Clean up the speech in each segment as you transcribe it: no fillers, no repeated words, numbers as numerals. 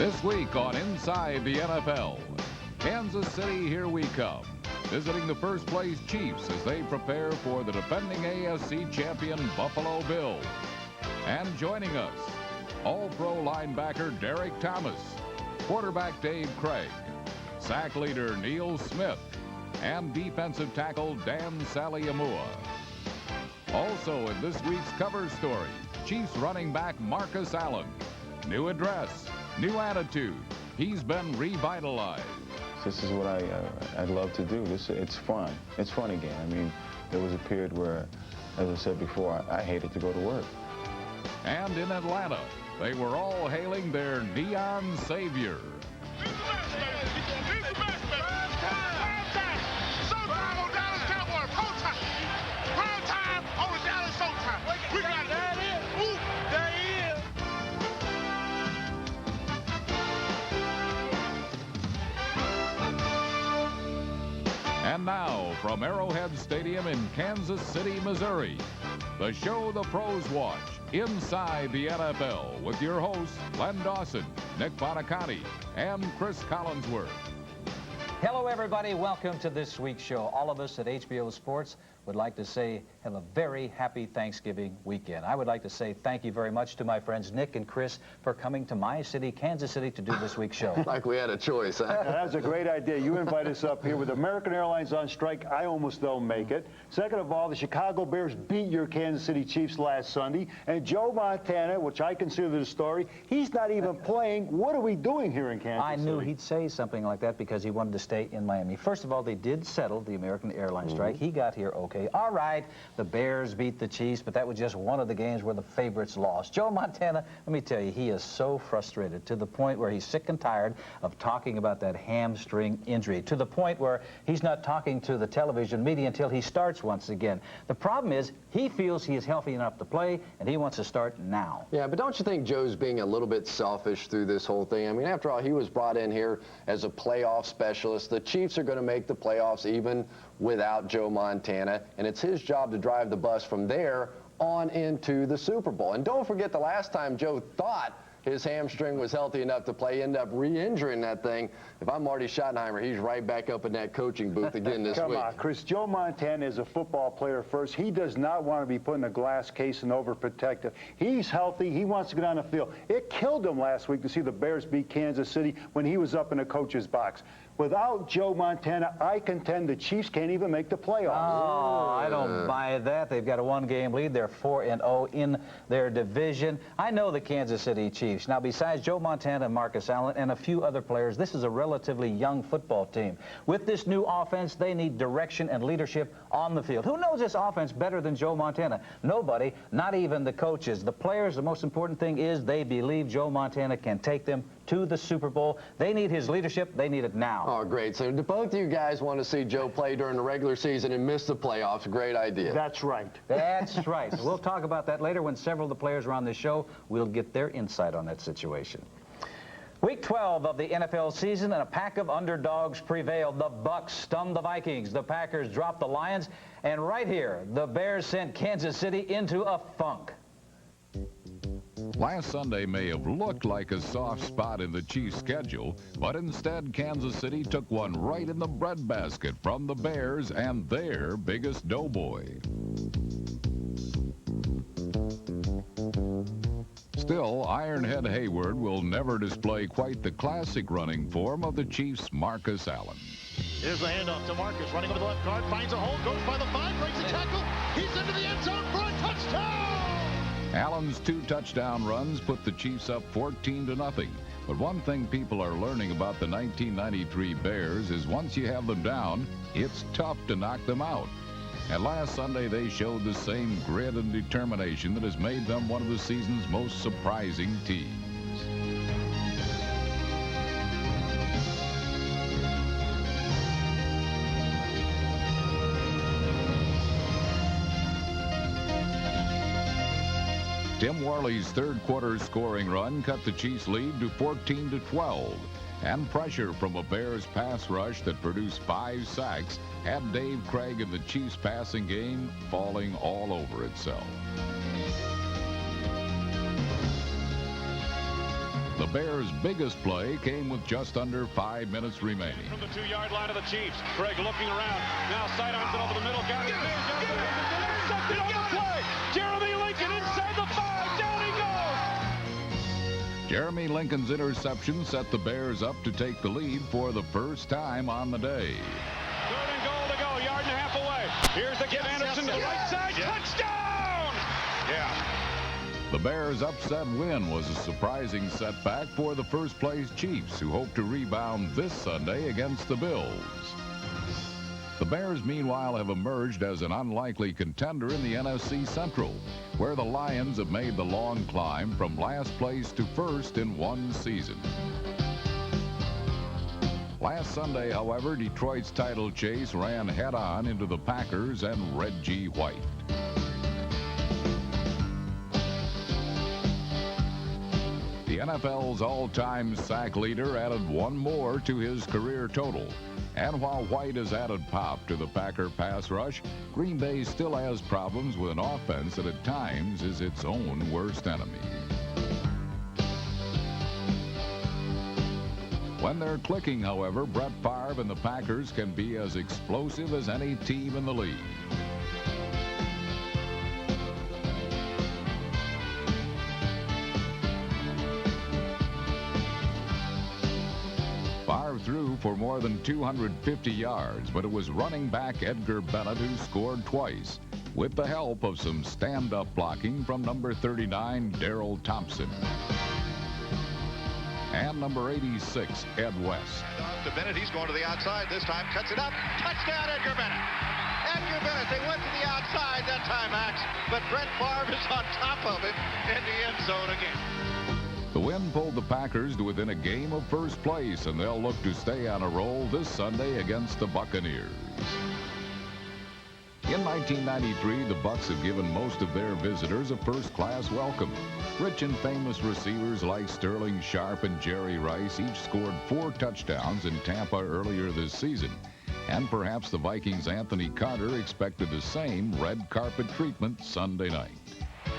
This week on Inside the NFL, Kansas City, here we come, visiting the first-place Chiefs as they prepare for the defending AFC champion Buffalo Bills. And joining us, All-Pro linebacker Derek Thomas, quarterback Dave Craig, sack leader Neil Smith, and defensive tackle Dan Saliamua. Also in this week's cover story, Chiefs running back Marcus Allen. New address, new attitude. He's been revitalized. This is what I love to do. It's fun. It's fun again. I mean, there was a period where, as I said before, I hated to go to work. And in Atlanta, they were all hailing their neon savior. And now, from Arrowhead Stadium in Kansas City, Missouri, the show the pros watch, Inside the NFL, with your hosts, Len Dawson, Nick Buoniconti, and Chris Collinsworth. Hello, everybody. Welcome to this week's show. All of us at HBO Sports would like to say have a very happy Thanksgiving weekend. I would like to say thank you very much to my friends Nick and Chris for coming to my city, Kansas City, to do this week's show. Like we had a choice, huh? Yeah, that was a great idea. You invite us up here with American Airlines on strike. I almost don't make it. Second of all, the Chicago Bears beat your Kansas City Chiefs last Sunday. And Joe Montana, which I consider the story, he's not even playing. What are we doing here in Kansas City? I knew he'd say something like that because he wanted to stay in Miami. First of all, they did settle the American Airlines strike. He got here okay. All right, the Bears beat the Chiefs, but that was just one of the games where the favorites lost. Joe Montana, let me tell you, he is so frustrated to the point where he's sick and tired of talking about that hamstring injury, to the point where he's not talking to the television media until he starts once again. The problem is he feels he is healthy enough to play, and he wants to start now. Yeah, but don't you think Joe's being a little bit selfish through this whole thing? I mean, after all, he was brought in here as a playoff specialist. The Chiefs are going to make the playoffs even without Joe Montana, and it's his job to drive the bus from there on into the Super Bowl. And don't forget the last time Joe thought his hamstring was healthy enough to play, ended up re-injuring that thing. If I'm Marty Schottenheimer, he's right back up in that coaching booth again this week. Come on, Chris. Joe Montana is a football player first. He does not want to be put in a glass case and overprotective. He's healthy. He wants to get on the field. It killed him last week to see the Bears beat Kansas City when he was up in the coach's box. Without Joe Montana, I contend the Chiefs can't even make the playoffs. Oh, I don't buy that. They've got a one-game lead. They're 4-0 in their division. I know the Kansas City Chiefs. Now, besides Joe Montana, Marcus Allen, and a few other players, this is a relatively young football team. With this new offense, they need direction and leadership on the field. Who knows this offense better than Joe Montana? Nobody, not even the coaches. The players, the most important thing is they believe Joe Montana can take them to the Super Bowl. They need his leadership. They need it now. Oh, great. So do both of you guys want to see Joe play during the regular season and miss the playoffs? Great idea. That's right. That's right. We'll talk about that later when several of the players are on the show. We'll get their insight on that situation. Week 12 of the NFL season, and a pack of underdogs prevailed. The Bucks stunned the Vikings. The Packers dropped the Lions. And right here, the Bears sent Kansas City into a funk. Last Sunday may have looked like a soft spot in the Chiefs' schedule, but instead Kansas City took one right in the breadbasket from the Bears and their biggest doughboy. Still, Ironhead Hayward will never display quite the classic running form of the Chiefs' Marcus Allen. Here's the handoff to Marcus, running over the left guard, finds a hole, goes by the 5, breaks a tackle, he's into the end zone for a touchdown! Allen's 2 touchdown runs put the Chiefs up 14-0. But one thing people are learning about the 1993 Bears is once you have them down, it's tough to knock them out. And last Sunday, they showed the same grit and determination that has made them one of the season's most surprising teams. Tim Worley's third-quarter scoring run cut the Chiefs' lead to 14-12, and pressure from a Bears pass rush that produced 5 sacks had Dave Craig and the Chiefs' passing game falling all over itself. The Bears' biggest play came with just under 5 minutes remaining. From the 2-yard line of the Chiefs, Craig looking around. Now sidearms it over the middle. Got it. Intercepted on the play. Jeremy Lincoln inside the 5. Down he goes. Jeremy Lincoln's interception set the Bears up to take the lead for the first time on the day. 3rd and goal to go. Yard and a half away. Here's the give. Anderson to the right side. Touchdown! Yeah. The Bears' upset win was a surprising setback for the first-place Chiefs, who hope to rebound this Sunday against the Bills. The Bears, meanwhile, have emerged as an unlikely contender in the NFC Central, where the Lions have made the long climb from last place to first in one season. Last Sunday, however, Detroit's title chase ran head-on into the Packers and Reggie White. The NFL's all-time sack leader added one more to his career total. And while White has added pop to the Packer pass rush, Green Bay still has problems with an offense that at times is its own worst enemy. When they're clicking, however, Brett Favre and the Packers can be as explosive as any team in the league. Favre threw for more than 250 yards, but it was running back Edgar Bennett who scored twice, with the help of some stand-up blocking from number 39, Darrell Thompson. And number 86, Ed West. And off to Bennett. He's going to the outside this time. Cuts it up. Touchdown, Edgar Bennett. Edgar Bennett. They went to the outside that time, Max. But Brett Favre is on top of it in the end zone again. The win pulled the Packers to within a game of first place, and they'll look to stay on a roll this Sunday against the Buccaneers. In 1993, the Bucs have given most of their visitors a first-class welcome. Rich and famous receivers like Sterling Sharp and Jerry Rice each scored 4 touchdowns in Tampa earlier this season. And perhaps the Vikings' Anthony Carter expected the same red carpet treatment Sunday night.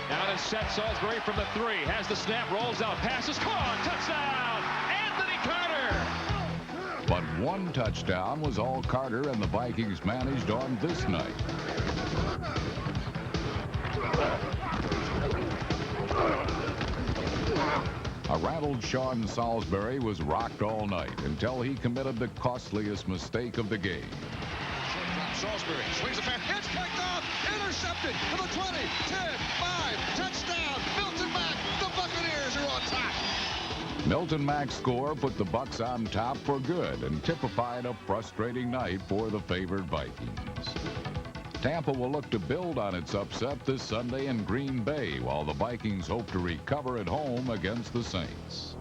Now to set Salisbury from the 3. Has the snap, rolls out, passes, caught, touchdown, Anthony Carter! But one touchdown was all Carter and the Vikings managed on this night. A rattled Sean Salisbury was rocked all night until he committed the costliest mistake of the game. Salisbury swings it back. It's picked off. Intercepted to the 20, 10, 5. Touchdown. Milton Mack. The Buccaneers are on top. Milton Mack's score put the Bucs on top for good and typified a frustrating night for the favored Vikings. Tampa will look to build on its upset this Sunday in Green Bay, while the Vikings hope to recover at home against the Saints.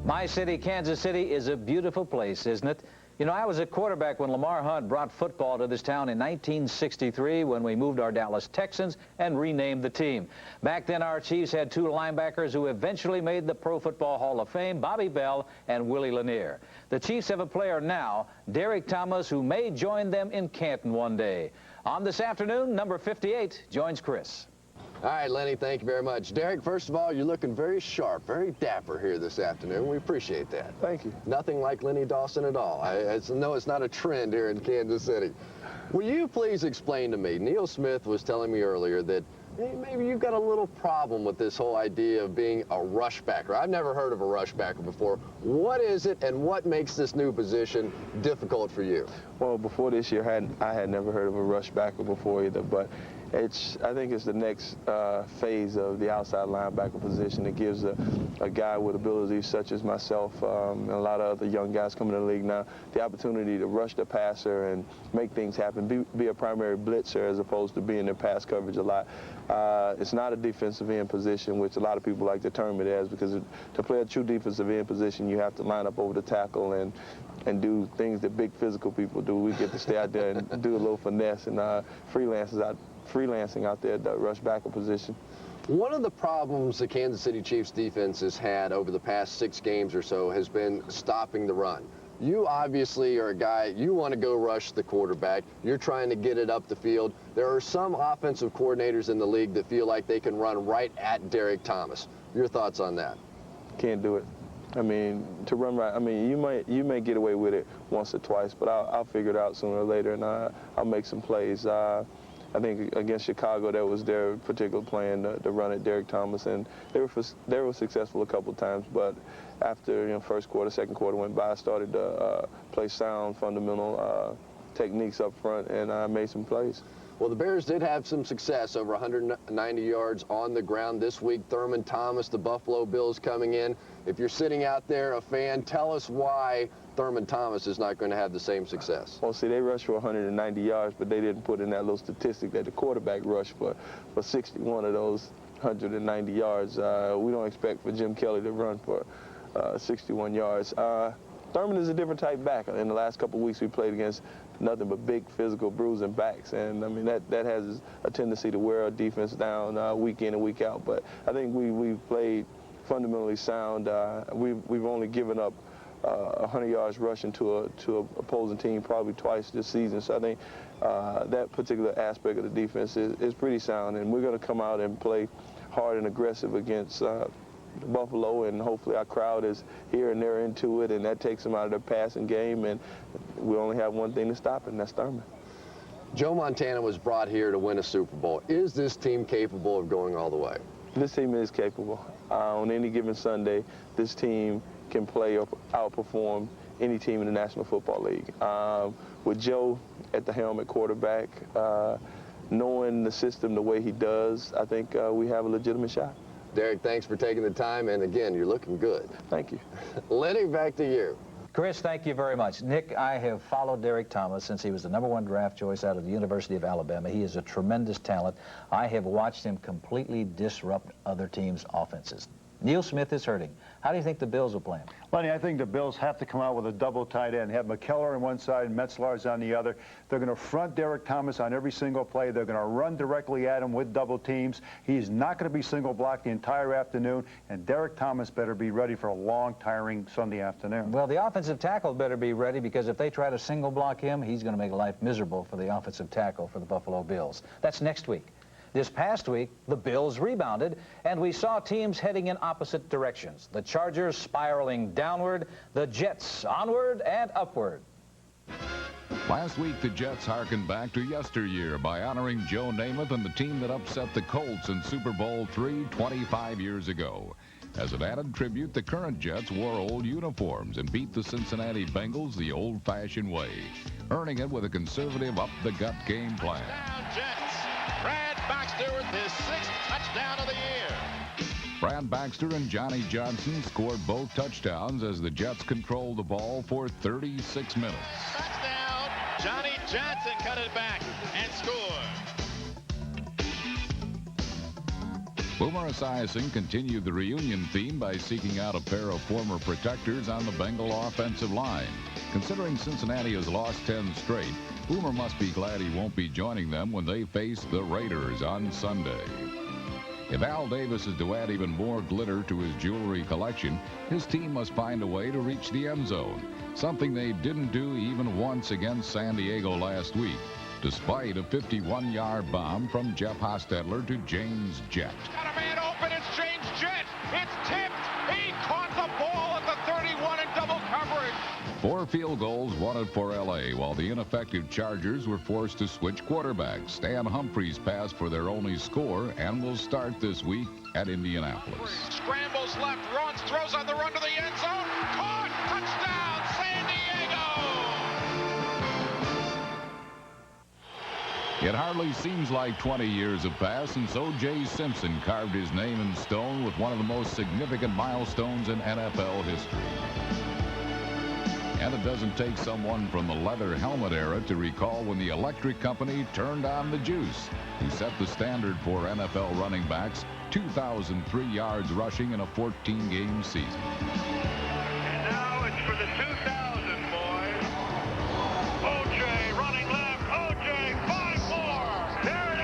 My city, Kansas City, is a beautiful place, isn't it? You know, I was a quarterback when Lamar Hunt brought football to this town in 1963 when we moved our Dallas Texans and renamed the team. Back then, our Chiefs had 2 linebackers who eventually made the Pro Football Hall of Fame, Bobby Bell and Willie Lanier. The Chiefs have a player now, Derek Thomas, who may join them in Canton one day. On this afternoon, number 58 joins Chris. All right, Lenny, thank you very much. Derek, first of all, you're looking very sharp, very dapper here this afternoon. We appreciate that. Thank you. Nothing like Lenny Dawson at all. I know it's not a trend here in Kansas City. Will you please explain to me, Neil Smith was telling me earlier that hey, maybe you've got a little problem with this whole idea of being a rush backer. I've never heard of a rush backer before. What is it and what makes this new position difficult for you? Well, before this year, I had never heard of a rush backer before either, but I think it's the next phase of the outside linebacker position. It gives a guy with abilities such as myself and a lot of other young guys coming to the league now the opportunity to rush the passer and make things happen, be a primary blitzer as opposed to being in pass coverage a lot. It's not a defensive end position, which a lot of people like to term it as, because to play a true defensive end position, you have to line up over the tackle and do things that big physical people do. We get to stay out there and do a little finesse and freelancing out there at the rush backer position. One of the problems the Kansas City Chiefs defense has had over the past 6 games or so has been stopping the run. You obviously are a guy, you want to go rush the quarterback. You're trying to get it up the field. There are some offensive coordinators in the league that feel like they can run right at Derek Thomas. Your thoughts on that? Can't do it. I mean, to run right, I mean, you may get away with it once or twice, but I'll figure it out sooner or later, and I'll make some plays. I think against Chicago, that was their particular plan to run at Derek Thomas, and they were successful a couple of times. But after first quarter, second quarter went by, I started to play sound, fundamental techniques up front, and I made some plays. Well, the Bears did have some success, over 190 yards on the ground this week. Thurman Thomas, the Buffalo Bills, coming in. If you're sitting out there, a fan, tell us why Thurman Thomas is not going to have the same success. Well, see, they rushed for 190 yards, but they didn't put in that little statistic that the quarterback rushed for 61 of those 190 yards. We don't expect for Jim Kelly to run for 61 yards. Thurman is a different type back. In the last couple of weeks, we played against nothing but big, physical, bruising backs, and I mean that has a tendency to wear our defense down week in and week out. But I think we've played fundamentally sound. We've only given up 100 yards rushing to a opposing team probably twice this season. So I think that particular aspect of the defense is pretty sound, and we're going to come out and play hard and aggressive against Buffalo, and hopefully our crowd is here and they're into it, and that takes them out of their passing game, and we only have one thing to stop it, and that's Thurman. Joe Montana was brought here to win a Super Bowl. Is this team capable of going all the way? This team is capable. On any given Sunday, this team can play or outperform any team in the National Football League. With Joe at the helm at quarterback, knowing the system the way he does, I think we have a legitimate shot. Derek, thanks for taking the time, and again, you're looking good. Thank you. Lenny, back to you. Chris, thank you very much. Nick, I have followed Derek Thomas since he was the #1 draft choice out of the University of Alabama. He is a tremendous talent. I have watched him completely disrupt other teams' offenses. Neil Smith is hurting. How do you think the Bills will play him? Lenny, I think the Bills have to come out with a double tight end, have McKellar on one side and Metzlar's on the other. They're going to front Derek Thomas on every single play. They're going to run directly at him with double teams. He's not going to be single blocked the entire afternoon, and Derek Thomas better be ready for a long, tiring Sunday afternoon. Well, the offensive tackle better be ready, because if they try to single block him, he's going to make life miserable for the offensive tackle for the Buffalo Bills. That's next week. This past week, the Bills rebounded, and we saw teams heading in opposite directions. The Chargers spiraling downward, the Jets onward and upward. Last week, the Jets harkened back to yesteryear by honoring Joe Namath and the team that upset the Colts in Super Bowl III 25 years ago. As an added tribute, the current Jets wore old uniforms and beat the Cincinnati Bengals the old-fashioned way, earning it with a conservative, up-the-gut game plan. Down Jets. Brad Baxter with his 6th touchdown of the year. Brad Baxter and Johnny Johnson scored both touchdowns as the Jets controlled the ball for 36 minutes. Touchdown. Johnny Johnson cut it back and scored. Boomer Esiason continued the reunion theme by seeking out a pair of former protectors on the Bengal offensive line. Considering Cincinnati has lost 10 straight, Boomer must be glad he won't be joining them when they face the Raiders on Sunday. If Al Davis is to add even more glitter to his jewelry collection, his team must find a way to reach the end zone, something they didn't do even once against San Diego last week, despite a 51-yard bomb from Jeff Hostetler to James Jett. Got a man open. It's James Jett. It's tipped. He caught the ball at the 31 in double coverage. 4 field goals wanted for L.A., while the ineffective Chargers were forced to switch quarterbacks. Stan Humphries passed for their only score and will start this week at Indianapolis. Scrambles left, runs, throws on the run to the end zone. Caught! Touchdown, San Diego! It hardly seems like 20 years have passed, and so Jay Simpson carved his name in stone with one of the most significant milestones in NFL history. And it doesn't take someone from the leather helmet era to recall when the electric company turned on the juice, who set the standard for NFL running backs, 2,003 yards rushing in a 14-game season. And now it's for the 2,000, boys. O.J. running left. O.J. 5 more. There it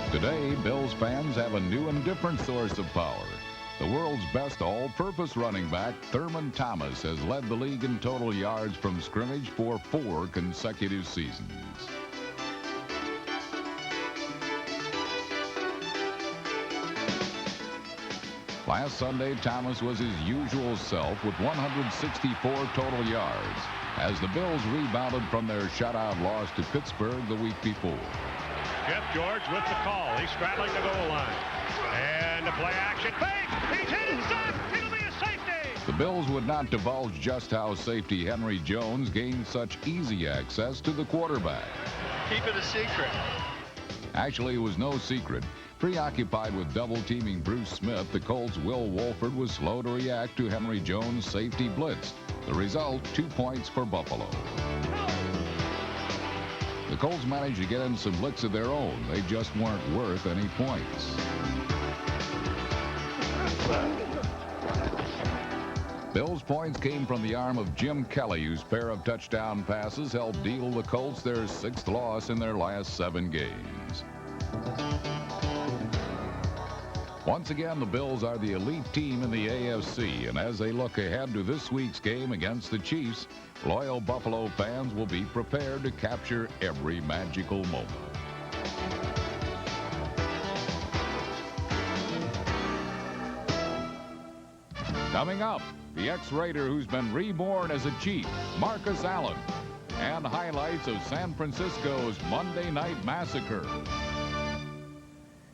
is. Today, Bills fans have a new and different source of power. The world's best all-purpose running back, Thurman Thomas, has led the league in total yards from scrimmage for 4 consecutive seasons. Last Sunday, Thomas was his usual self with 164 total yards as the Bills rebounded from their shutout loss to Pittsburgh the week before. Jeff George with the call. He's straddling the goal line. And the play action. Fake! He's hit inside. It'll be a safety. The Bills would not divulge just how safety Henry Jones gained such easy access to the quarterback. Keep it a secret. Actually, it was no secret. Preoccupied with double-teaming Bruce Smith, the Colts' Will Wolford was slow to react to Henry Jones' safety blitz. The result, 2 points for Buffalo. The Colts managed to get in some licks of their own. They just weren't worth any points. Bills' points came from the arm of Jim Kelly, whose pair of touchdown passes helped deal the Colts their 6th loss in their last 7 games. Once again, the Bills are the elite team in the AFC, and as they look ahead to this week's game against the Chiefs, loyal Buffalo fans will be prepared to capture every magical moment. Coming up, the ex-Raider who's been reborn as a Chief, Marcus Allen, and highlights of San Francisco's Monday Night Massacre.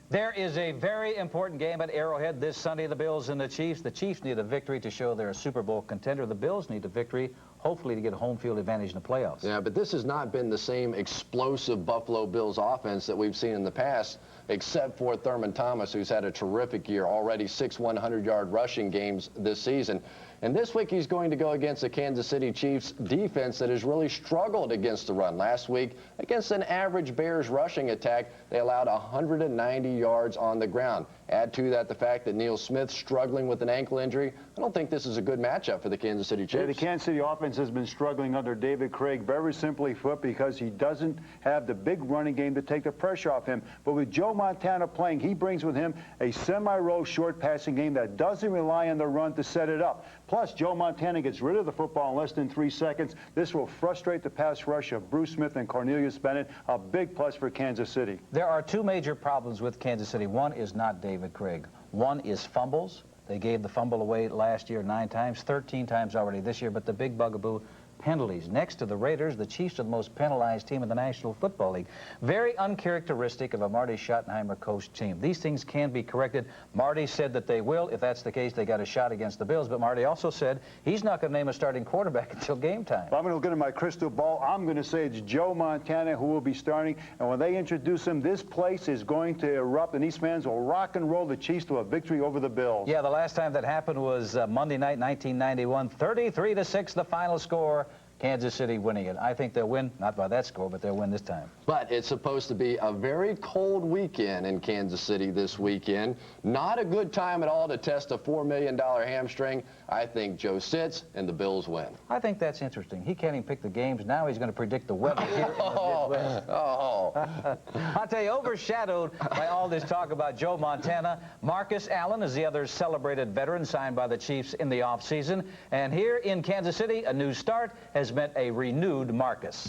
There is a very important game at Arrowhead this Sunday, the Bills and the Chiefs. The Chiefs need a victory to show they're a Super Bowl contender. The Bills need a victory, hopefully, to get a home field advantage in the playoffs. Yeah, but this has not been the same explosive Buffalo Bills offense that we've seen in the past, except for Thurman Thomas, who's had a terrific year, already 6 100-yard rushing games this season. And this week he's going to go against the Kansas City Chiefs defense that has really struggled against the run. Last week, against an average Bears rushing attack, they allowed 190 yards on the ground. Add to that the fact that Neil Smith's struggling with an ankle injury. I don't think this is a good matchup for the Kansas City Chiefs. Yeah, the Kansas City offense has been struggling under David Craig, very simply put, because he doesn't have the big running game to take the pressure off him. But with Joe Montana playing, he brings with him a semi-roll short passing game that doesn't rely on the run to set it up. Plus, Joe Montana gets rid of the football in less than 3 seconds. This will frustrate the pass rush of Bruce Smith and Cornelius Bennett, a big plus for Kansas City. There are 2 major problems with Kansas City. One is not David Craig. One is fumbles. They gave the fumble away last year 9 times, 13 times already this year, but the big bugaboo, penalties. Next to the Raiders, the Chiefs are the most penalized team in the National Football League. Very uncharacteristic of a Marty Schottenheimer coached team. These things can be corrected. Marty said that they will. If that's the case, they got a shot against the Bills. But Marty also said he's not going to name a starting quarterback until game time. I'm going to look at my crystal ball. I'm going to say it's Joe Montana who will be starting. And when they introduce him, this place is going to erupt, and these fans will rock and roll the Chiefs to a victory over the Bills. Yeah, the last time that happened was Monday night, 1991. 33-6, the final score. Kansas City winning it. I think they'll win, not by that score, but they'll win this time. But it's supposed to be a very cold weekend in Kansas City this weekend. Not a good time at all to test a $4 million hamstring. I think Joe sits and the Bills win. I think that's interesting. He can't even pick the games. Now he's going to predict the weather here in the Midwest. I'll tell you, overshadowed by all this talk about Joe Montana, Marcus Allen is the other celebrated veteran signed by the Chiefs in the offseason. And here in Kansas City, a new start has meant a renewed Marcus.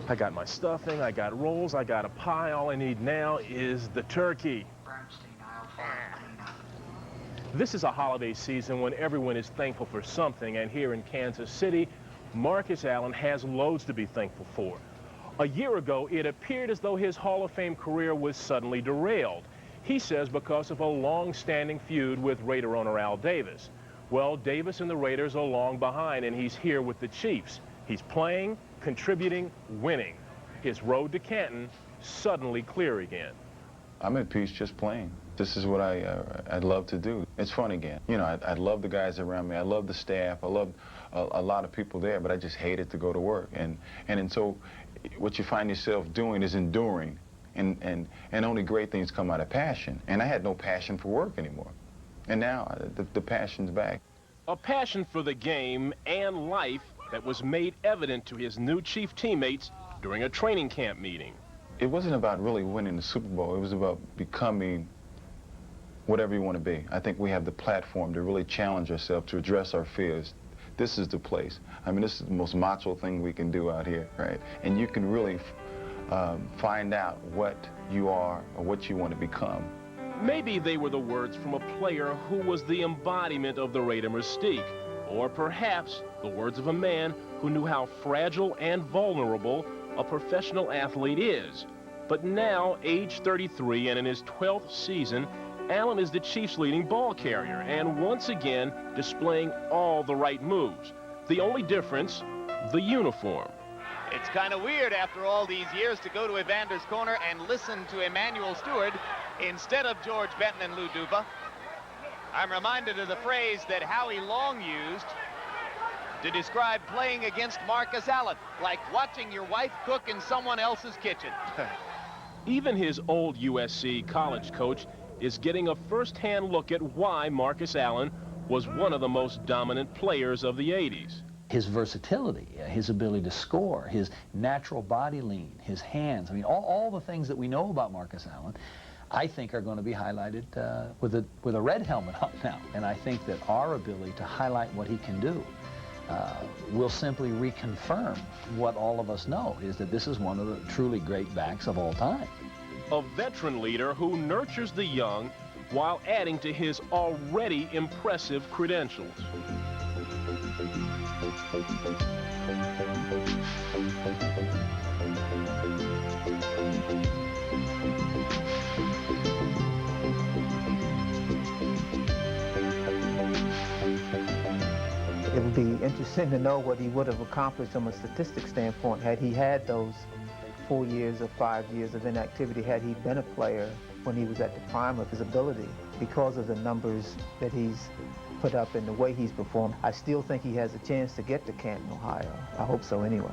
I got my stuffing, I got rolls, I got a pie. All I need now is the turkey. This is a holiday season when everyone is thankful for something, and here in Kansas City, Marcus Allen has loads to be thankful for. A year ago, it appeared as though his Hall of Fame career was suddenly derailed. He says because of a long-standing feud with Raider owner Al Davis. Well, Davis and the Raiders are long behind, and he's here with the Chiefs. He's playing, contributing, winning. His road to Canton suddenly clear again. I'm at peace just playing. This is what I love to do. It's fun again. You know, I love the guys around me. I love the staff. I love a lot of people there, but I just hated to go to work. And so what you find yourself doing is enduring. And only great things come out of passion. And I had no passion for work anymore. And now the passion's back. A passion for the game and life that was made evident to his new Chief teammates during a training camp meeting. it wasn't about really winning the Super Bowl. It was about becoming whatever you want to be. I think we have the platform to really challenge ourselves, to address our fears. This is the place. I mean, this is the most macho thing we can do out here, right? And you can really find out what you are or what you want to become. Maybe they were the words from a player who was the embodiment of the Raider mystique, or perhaps the words of a man who knew how fragile and vulnerable a professional athlete is. But now, age 33 and in his 12th season, Allen is the Chiefs' leading ball carrier and once again displaying all the right moves. The only difference, the uniform. It's kind of weird after all these years to go to Evander's Corner and listen to Emmanuel Stewart instead of George Benton and Lou Duva. I'm reminded of the phrase that Howie Long used to describe playing against Marcus Allen, like watching your wife cook in someone else's kitchen. Even his old USC college coach is getting a first-hand look at why Marcus Allen was one of the most dominant players of the 80s. His versatility, his ability to score, his natural body lean, his hands, I mean, all the things that we know about Marcus Allen, I think are going to be highlighted with a red helmet on now. And I think that our ability to highlight what he can do will simply reconfirm what all of us know, is that this is one of the truly great backs of all time. A veteran leader who nurtures the young while adding to his already impressive credentials. It would be interesting to know what he would have accomplished from a statistics standpoint had he had those 4 years or 5 years of inactivity, had he been a player when he was at the prime of his ability. Because of the numbers that he's put up and the way he's performed, I still think he has a chance to get to Canton, Ohio. I hope so anyway.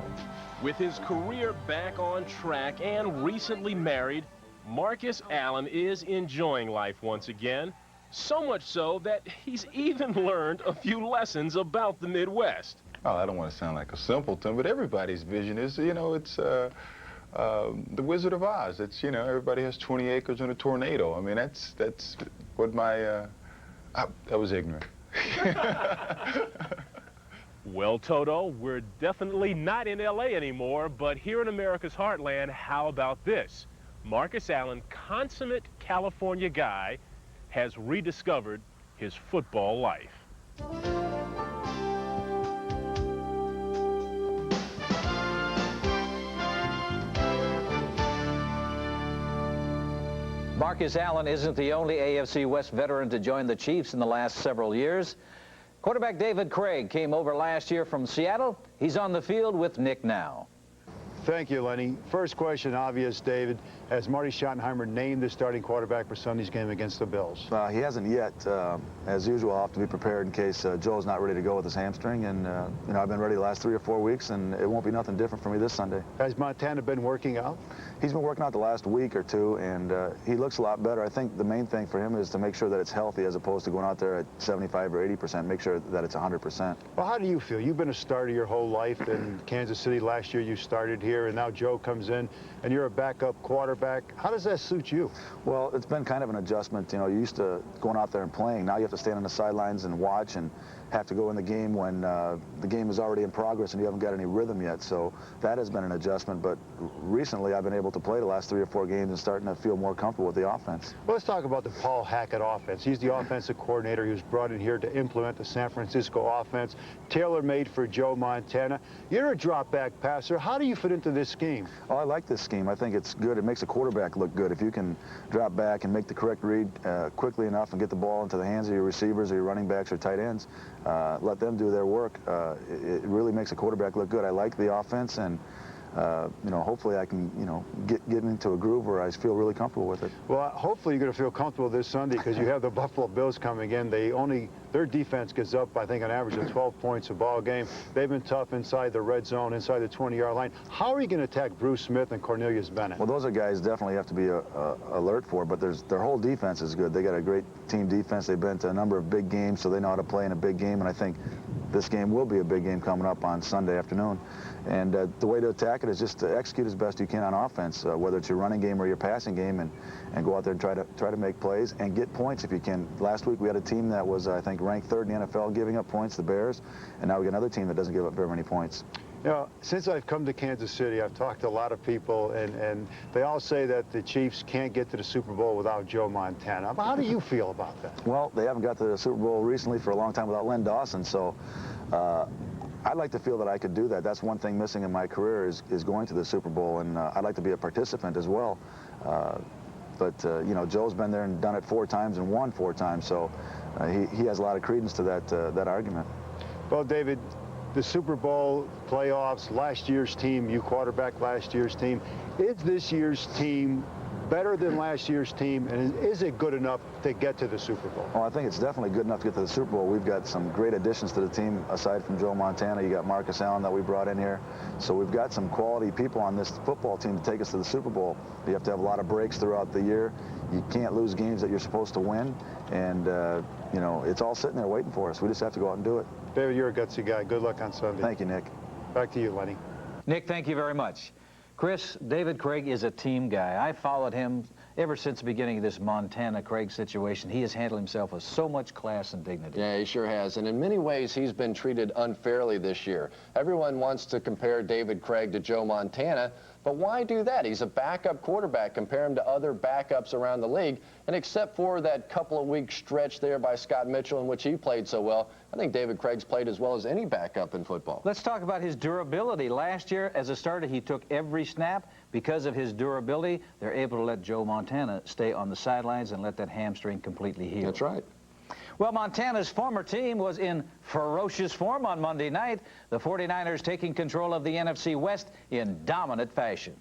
With his career back on track and recently married, Marcus Allen is enjoying life once again. So much so that he's even learned a few lessons about the Midwest. Oh, I don't want to sound like a simpleton, but everybody's vision is, you know, it's the Wizard of Oz. It's, you know, everybody has 20 acres and a tornado. I mean, that's what my, that was ignorant. Well, Toto, we're definitely not in L.A. anymore, but here in America's heartland, how about this? Marcus Allen, consummate California guy, has rediscovered his football life. Marcus Allen isn't the only AFC West veteran to join the Chiefs in the last several years. Quarterback David Craig came over last year from Seattle. He's on the field with Nick now. Thank you, Lenny. First question, obvious, David. Has Marty Schottenheimer named the starting quarterback for Sunday's game against the Bills? He hasn't yet. As usual, I'll have to be prepared in case Joe's not ready to go with his hamstring. And, you know, I've been ready the last 3 or 4 weeks, and it won't be nothing different for me this Sunday. Has Montana been working out? He's been working out the last week or two, and he looks a lot better. I think the main thing for him is to make sure that it's healthy as opposed to going out there at 75 or 80%, make sure that it's 100%. Well, how do you feel? You've been a starter your whole life in Kansas City. Last year you started here, and now Joe comes in, and you're a backup quarterback. How does that suit you? Well, it's been kind of an adjustment. You know, you're used to going out there and playing. Now you have to stand on the sidelines and watch and have to go in the game when the game is already in progress and you haven't got any rhythm yet. So that has been an adjustment. But recently I've been able to play the last 3 or 4 games and starting to feel more comfortable with the offense. Well, let's talk about the Paul Hackett offense. He's the offensive coordinator. He was brought in here to implement the San Francisco offense, tailor-made for Joe Montana. You're a drop-back passer. How do you fit into this scheme? Oh, I like this scheme. I think it's good. It makes a quarterback look good. If you can drop back and make the correct read quickly enough and get the ball into the hands of your receivers or your running backs or tight ends, let them do their work. It really makes a quarterback look good. I like the offense, and you know, hopefully I can, you know, get into a groove where I feel really comfortable with it. Well, hopefully you're going to feel comfortable this Sunday because you have the Buffalo Bills coming in. They only Their defense gets up, I think, on average of 12 points a ball game. They've been tough inside the red zone, inside the 20-yard line. How are you going to attack Bruce Smith and Cornelius Bennett? Well, those are guys definitely have to be alert for, but their whole defense is good. They got a great team defense. They've been to a number of big games, so they know how to play in a big game, and I think this game will be a big game coming up on Sunday afternoon. And the way to attack it is just to execute as best you can on offense, whether it's your running game or your passing game, and go out there and try to make plays and get points if you can. Last week we had a team that was, I think, ranked 3rd in the NFL giving up points, the Bears, and now we got another team that doesn't give up very many points. You know, since I've come to Kansas City, I've talked to a lot of people, and they all say that the Chiefs can't get to the Super Bowl without Joe Montana. How do you feel about that? Well, they haven't got to the Super Bowl recently for a long time without Len Dawson, so I'd like to feel that I could do that. That's one thing missing in my career is going to the Super Bowl, and I'd like to be a participant as well. But you know, Joe's been there and done it 4 times and won 4 times, so he has a lot of credence to that argument. Well, David, the Super Bowl playoffs, last year's team, you quarterback last year's team. Is this year's team better than last year's team, and is it good enough to get to the Super Bowl? Well, I think it's definitely good enough to get to the Super Bowl. We've got some great additions to the team aside from Joe Montana. You got Marcus Allen that we brought in here. So we've got some quality people on this football team to take us to the Super Bowl. You have to have a lot of breaks throughout the year. You can't lose games that you're supposed to win, and you know, it's all sitting there waiting for us. We just have to go out and do it. David, you're a gutsy guy. Good luck on Sunday. Thank you, Nick. Back to you, Lenny. Nick, thank you very much. Chris, David Craig is a team guy. I followed him ever since the beginning of this Montana-Craig situation. He has handled himself with so much class and dignity. Yeah, he sure has. And in many ways, he's been treated unfairly this year. Everyone wants to compare David Craig to Joe Montana, but why do that? He's a backup quarterback. Compare him to other backups around the league. And except for that couple of week stretch there by Scott Mitchell in which he played so well, I think David Craig's played as well as any backup in football. Let's talk about his durability. Last year, as a starter, he took every snap. Because of his durability, they're able to let Joe Montana stay on the sidelines and let that hamstring completely heal. That's right. Well, Montana's former team was in ferocious form on Monday night. The 49ers taking control of the NFC West in dominant fashion.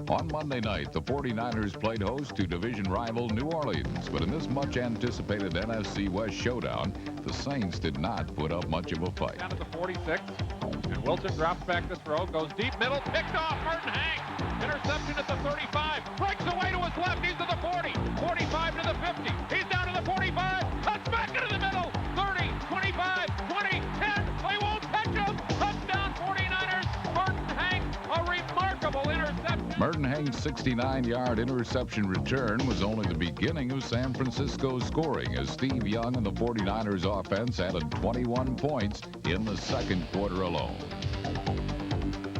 On Monday night, the 49ers played host to division rival New Orleans, but in this much-anticipated NFC West showdown, the Saints did not put up much of a fight. Down to the 46, and Wilson drops back to throw, goes deep middle, picked off, Merton Hank. Interception at the 35, breaks away to his left, he's to the 40, 45 to the 50, he's down to the 45, cuts back into the middle, 30, 25, 20, 10, they won't catch him, touchdown 49ers, Merton Hank, a remarkable interception. Merton Hank's 69-yard interception return was only the beginning of San Francisco's scoring as Steve Young and the 49ers offense added 21 points in the second quarter alone.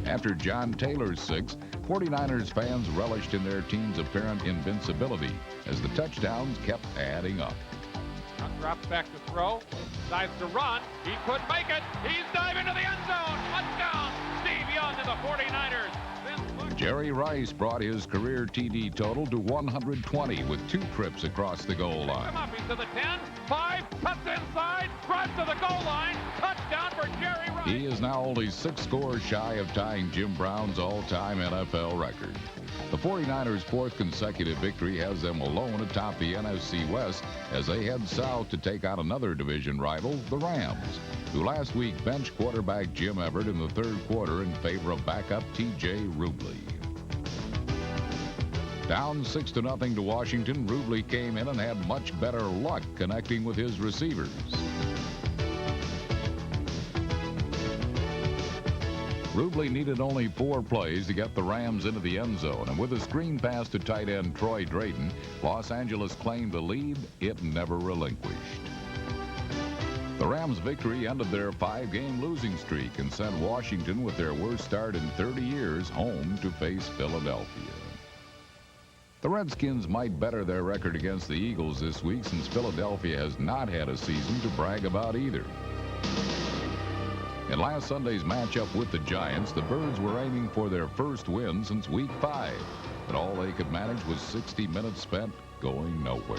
After John Taylor's 6, 49ers fans relished in their team's apparent invincibility as the touchdowns kept adding up. Young drops back to throw, decides to run, he couldn't make it, he's diving to the end zone, touchdown, Steve Young and the 49ers. Jerry Rice brought his career TD total to 120 with 2 trips across the goal line. Come up, he's to the 10, 5, cuts inside, drives to the goal line, touchdown for Jerry Rice. He is now only 6 scores shy of tying Jim Brown's all-time NFL record. The 49ers' 4th consecutive victory has them alone atop the NFC West as they head south to take on another division rival, the Rams, who last week benched quarterback Jim Everett in the 3rd quarter in favor of backup T.J. Rubley. Down 6-0 to Washington, Rubley came in and had much better luck connecting with his receivers. Rubley needed only 4 plays to get the Rams into the end zone, and with a screen pass to tight end Troy Drayton, Los Angeles claimed the lead it never relinquished. The Rams' victory ended their 5-game losing streak and sent Washington, with their worst start in 30 years, home to face Philadelphia. The Redskins might better their record against the Eagles this week since Philadelphia has not had a season to brag about either. In last Sunday's matchup with the Giants, the Birds were aiming for their first win since Week 5, but all they could manage was 60 minutes spent going nowhere.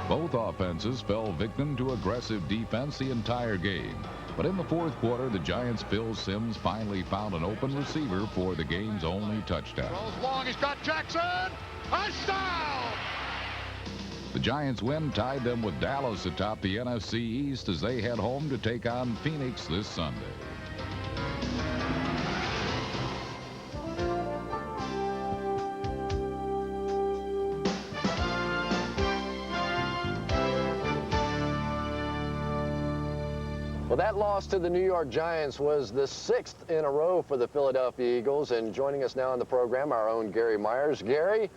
Both offenses fell victim to aggressive defense the entire game, But in the fourth quarter, the Giants' Phil Simms finally found an open receiver for the game's only touchdown. Throws long, he's got Jackson. Touchdown! The Giants' win tied them with Dallas atop the NFC East as they head home to take on Phoenix this Sunday. Well, that loss to the New York Giants was the 6th in a row for the Philadelphia Eagles. And joining us now on the program, our own Gary Myers. Gary,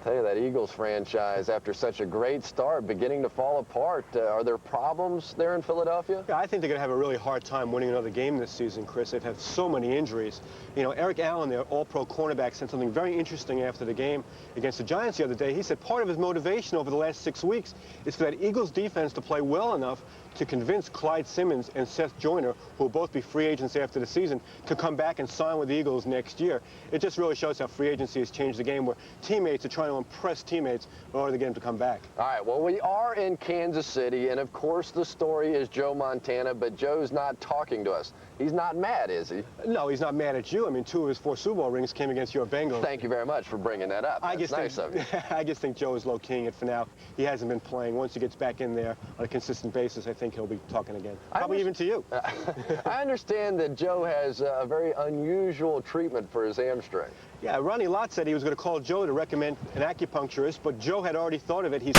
tell you that Eagles franchise, after such a great start, beginning to fall apart. Are there problems there in Philadelphia? Yeah, I think they're going to have a really hard time winning another game this season, Chris. They've had so many injuries. You know, Eric Allen, their all-pro cornerback, said something very interesting after the game against the Giants the other day. He said part of his motivation over the last 6 weeks is for that Eagles defense to play well enough to convince Clyde Simmons and Seth Joyner, who will both be free agents after the season, to come back and sign with the Eagles next year. It just really shows how free agency has changed the game, where teammates are trying to impress teammates in order to get them to come back. All right, well, we are in Kansas City, and of course the story is Joe Montana, but Joe's not talking to us. He's not mad, is he? No, he's not mad at you. I mean, 2 of his 4 Super Bowl rings came against your Bengals. Thank you very much for bringing that up. That's nice of you. I just think Joe is low-keying it for now. He hasn't been playing. Once he gets back in there on a consistent basis, I think he'll be talking again. Probably even to you. I understand that Joe has a very unusual treatment for his hamstring. Yeah, Ronnie Lott said he was going to call Joe to recommend an acupuncturist, but Joe had already thought of it. He's